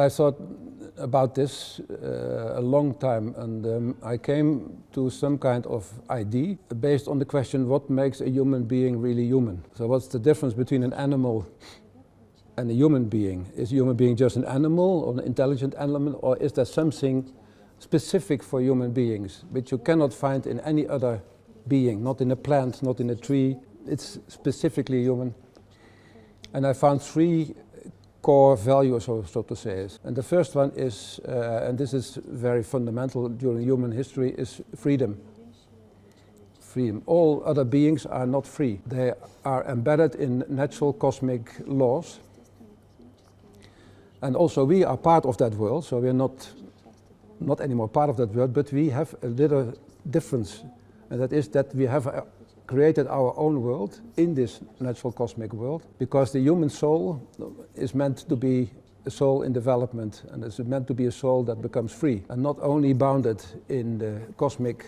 I thought about this a long time, and I came to some kind of idea based on the question, what makes a human being really human? So what's the difference between an animal and a human being? Is a human being just an animal or an intelligent animal, or is there something specific for human beings which you cannot find in any other being, not in a plant, not in a tree? It's specifically human. And I found three core values, so to say. And the first one is, and this is very fundamental during human history, is freedom. Freedom. All other beings are not free. They are embedded in natural cosmic laws. And also we are part of that world, so we are not anymore part of that world, but we have a little difference. And that is that we have created our own world in this natural cosmic world, because the human soul is meant to be a soul in development, and it's meant to be a soul that becomes free and not only bounded in the cosmic.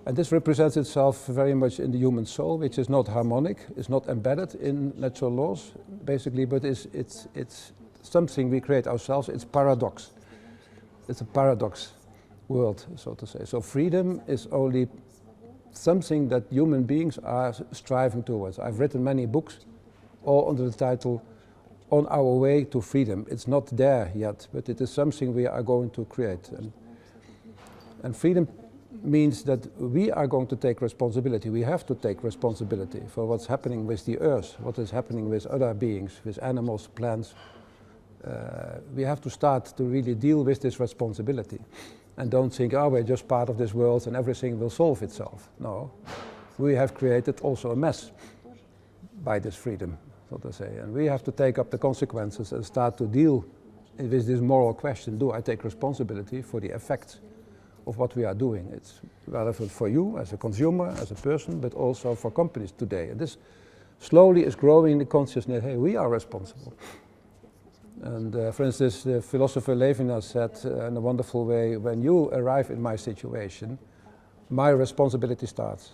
And this represents itself very much in the human soul, which is not harmonic, is not embedded in natural laws, basically, but it's something we create ourselves. It's paradox. It's a paradox world, so to say. So freedom is only something that human beings are striving towards. I've written many books, all under the title On Our Way to Freedom. It's not there yet, but it is something we are going to create. And freedom means that we are going to take responsibility. We have to take responsibility for what's happening with the earth, what is happening with other beings, with animals, plants. We have to start to really deal with this responsibility. And don't think, oh, we're just part of this world and everything will solve itself. No, we have created also a mess by this freedom, so to say. And we have to take up the consequences and start to deal with this moral question. Do I take responsibility for the effects of what we are doing? It's relevant for you as a consumer, as a person, but also for companies today. And this slowly is growing the consciousness, hey, we are responsible. And for instance, the philosopher Levinas said in a wonderful way, when you arrive in my situation, my responsibility starts.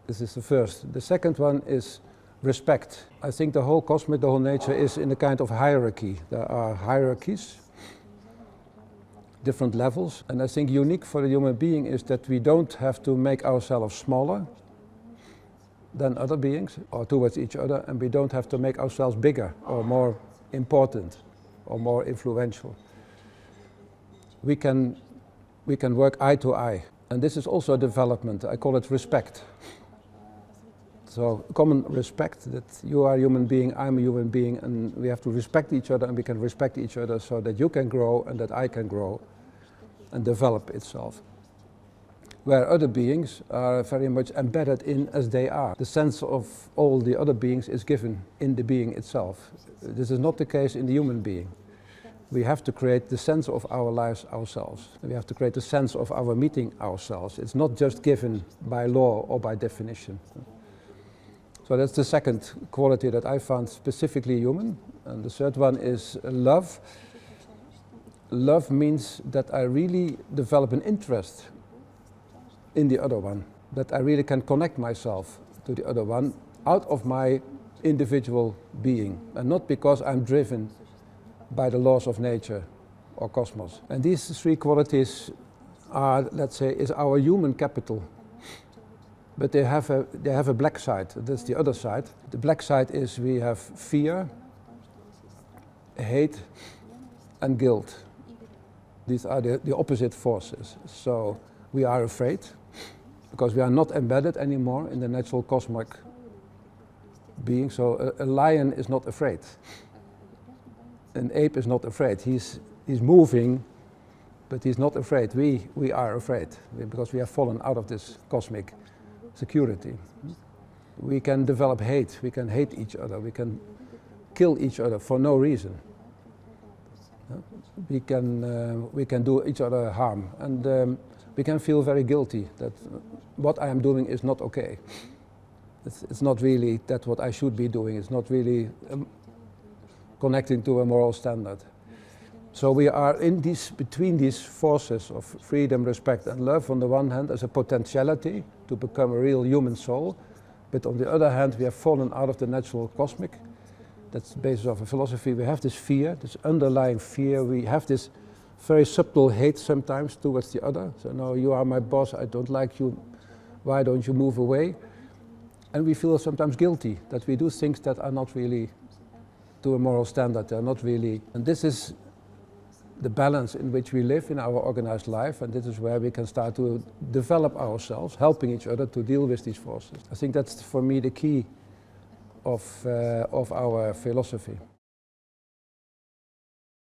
This is the first. The second one is respect. I think the whole cosmic, the whole nature is in a kind of hierarchy. There are hierarchies, different levels, and I think unique for the human being is that we don't have to make ourselves smaller than other beings or towards each other, and we don't have to make ourselves bigger or more important or more influential. We can work eye to eye, and this is also a development. I call it respect. So common respect, that you are a human being, I'm a human being, and we have to respect each other, and we can respect each other so that you can grow and that I can grow and develop itself. Where other beings are very much embedded in as they are. The sense of all the other beings is given in the being itself. This is not the case in the human being. We have to create the sense of our lives ourselves. We have to create the sense of our meeting ourselves. It's not just given by law or by definition. So that's the second quality that I found specifically human. And the third one is love. Love means that I really develop an interest in the other one, that I really can connect myself to the other one out of my individual being, and not because I'm driven by the laws of nature or cosmos. And these three qualities are, let's say, is our human capital. But they have a black side. That's the other side. The black side is we have fear, hate, and guilt. These are the opposite forces. So we are afraid, because we are not embedded anymore in the natural cosmic being. So a lion is not afraid. An ape is not afraid. He's moving, but he's not afraid. We are afraid, because we have fallen out of this cosmic security. We can develop hate. We can hate each other. We can kill each other for no reason. We can do each other harm, and we can feel very guilty that what I am doing is not okay. It's not really that what I should be doing. It's not really connecting to a moral standard. So we are in between these forces of freedom, respect, and love on the one hand as a potentiality to become a real human soul, but on the other hand we have fallen out of the natural cosmic That's the basis of a philosophy. We have this fear, this underlying fear. We have this very subtle hate sometimes towards the other. So, no, you are my boss, I don't like you, why don't you move away? And we feel sometimes guilty that we do things that are not really to a moral standard, they're not really. And this is the balance in which we live in our organized life, and this is where we can start to develop ourselves, helping each other to deal with these forces. I think that's for me the key of our philosophy.